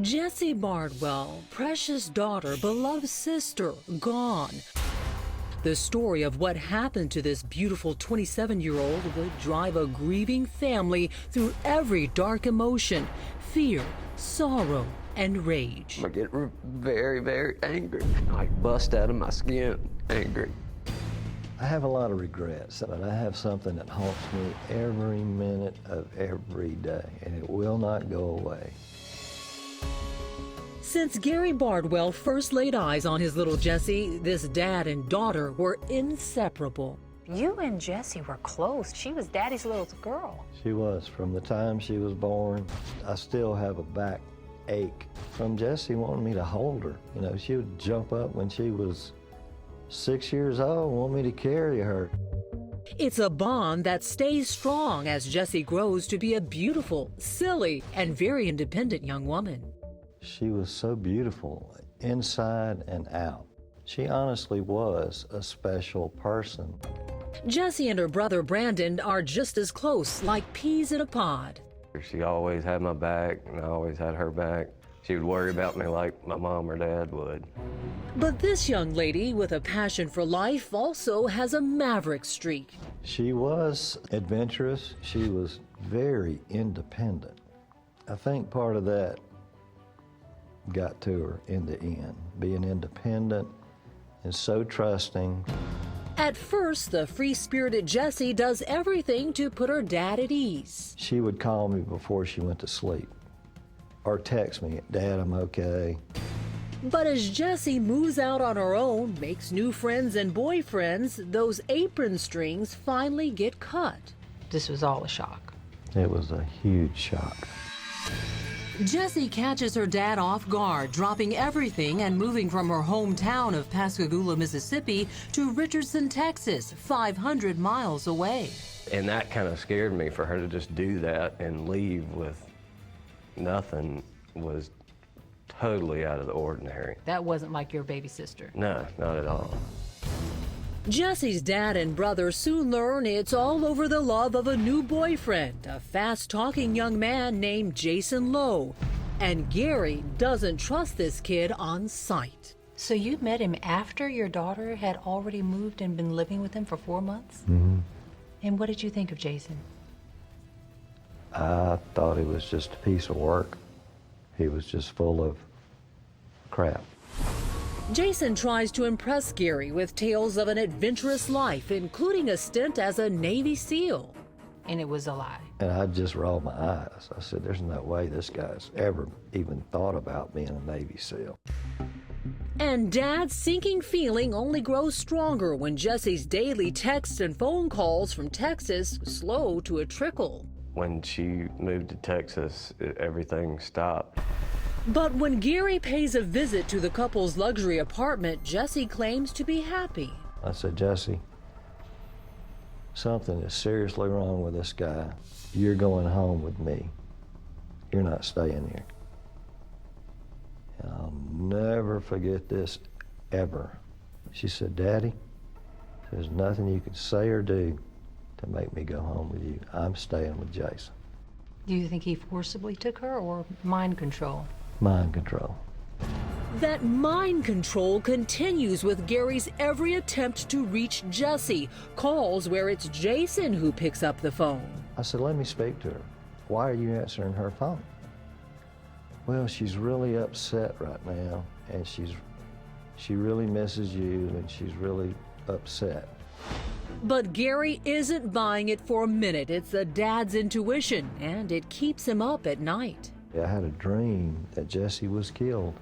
Jessie Bardwell, precious daughter, beloved sister, gone. The story of what happened to this beautiful 27-year-old would drive a grieving family through every dark emotion, fear, sorrow, and rage. I get very, very angry. I bust out of my skin angry. I have a lot of regrets, but I have something that haunts me every minute of every day, and it will not go away. Since Gary Bardwell first laid eyes on his little Jessie, this dad and daughter were inseparable. You and Jessie were close. She was Daddy's little girl. She was. From the time she was born, I still have a back ache from Jessie wanting me to hold her. You know, she would jump up when she was 6 years old, want me to carry her. It's a bond that stays strong as Jessie grows to be a beautiful, silly, and very independent young woman. She was so beautiful, inside and out. She honestly was a special person. Jessie and her brother Brandon are just as close, like peas in a pod. She always had my back, and I always had her back. She would worry about me like my mom or dad would. But this young lady with a passion for life also has a maverick streak. She was adventurous. She was very independent. I think part of that got to her in the end, being independent and so trusting. At first, the free-spirited Jessie does everything to put her dad at ease. She would call me before she went to sleep or text me, "Dad, I'm okay." But as Jessie moves out on her own, makes new friends and boyfriends, those apron strings finally get cut. This was all a shock. It was a huge shock. Jessie catches her dad off guard, dropping everything and moving from her hometown of Pascagoula, Mississippi to Richardson, Texas, 500 miles away. And that kind of scared me. For her to just do that and leave with nothing was totally out of the ordinary. That wasn't like your baby sister. No, not at all. Jessie's dad and brother soon learn it's all over the love of a new boyfriend, a fast-talking young man named Jason Lowe. And Gary doesn't trust this kid on sight. So you met him after your daughter had already moved and been living with him for 4 months? Mm-hmm. And what did you think of Jason? I thought he was just a piece of work. He was just full of crap. Jason tries to impress Gary with tales of an adventurous life, including a stint as a Navy SEAL. And it was a lie. And I just rolled my eyes. I said, there's no way this guy's ever even thought about being a Navy SEAL. And Dad's sinking feeling only grows stronger when Jessie's daily texts and phone calls from Texas slow to a trickle. When she moved to Texas, everything stopped. But when Gary pays a visit to the couple's luxury apartment, Jessie claims to be happy. I said, Jessie, something is seriously wrong with this guy. You're going home with me. You're not staying here. And I'll never forget this, ever. She said, Daddy, there's nothing you can say or do to make me go home with you. I'm staying with Jason. Do you think he forcibly took her or mind control? Mind control. That mind control continues with Gary's every attempt to reach Jessie. Calls where it's Jason who picks up the phone. I said, let me speak to her. Why are you answering her phone? Well, she's really upset right now, and she really misses you, and she's really upset. But Gary isn't buying it for a minute. It's the dad's intuition, and it keeps him up at night. I had a dream that Jessie was killed.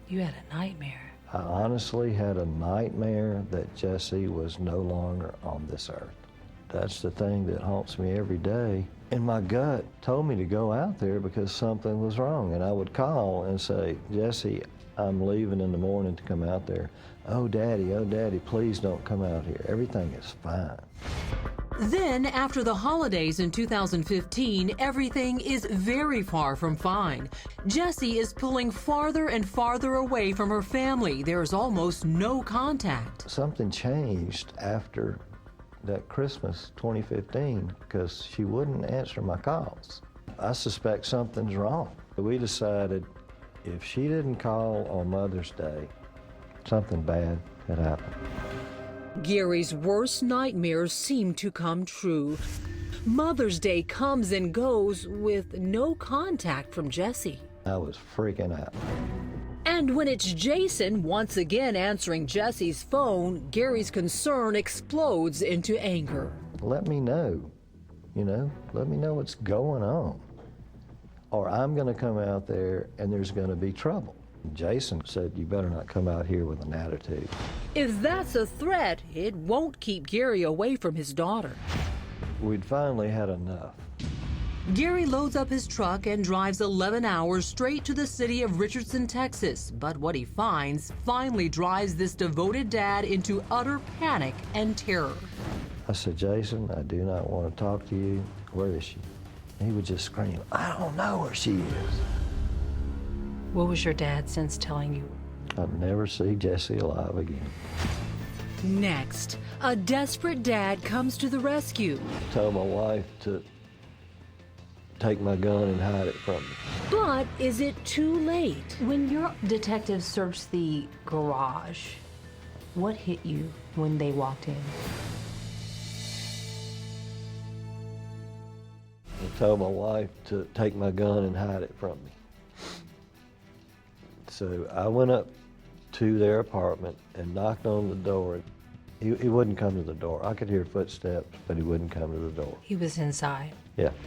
You had a nightmare. I honestly had a nightmare that Jessie was no longer on this earth. That's the thing that haunts me every day. And my gut told me to go out there because something was wrong. And I would call and say, Jessie, I'm leaving in the morning to come out there. Oh, Daddy, please don't come out here. Everything is fine. Then, after the holidays in 2015, everything is very far from fine. Jessie is pulling farther and farther away from her family. There's almost no contact. Something changed after that Christmas 2015 because she wouldn't answer my calls. I suspect something's wrong. We decided If she didn't call on Mother's Day, something bad had happened. Gary's worst nightmares seem to come true. Mother's Day comes and goes with no contact from Jessie. I was freaking out. And when it's Jason once again answering Jessie's phone, Gary's concern explodes into anger. Let me know, let me know what's going on. Or I'm gonna come out there and there's gonna be trouble. Jason said, you better not come out here with an attitude. If that's a threat, it won't keep Gary away from his daughter. We'd finally had enough. Gary loads up his truck and drives 11 hours straight to the city of Richardson, Texas. But what he finds finally drives this devoted dad into utter panic and terror. I said, Jason, I do not want to talk to you. Where is she? And he would just scream, I don't know where she is. What was your dad since telling you? I'll never see Jessie alive again. Next, a desperate dad comes to the rescue. Told my wife to take my gun and hide it from me. But is it too late? When your detectives searched the garage, what hit you when they walked in? I told my wife to take my gun and hide it from me. So I went up to their apartment and knocked on the door. He wouldn't come to the door. I could hear footsteps, but he wouldn't come to the door. He was inside. Yeah,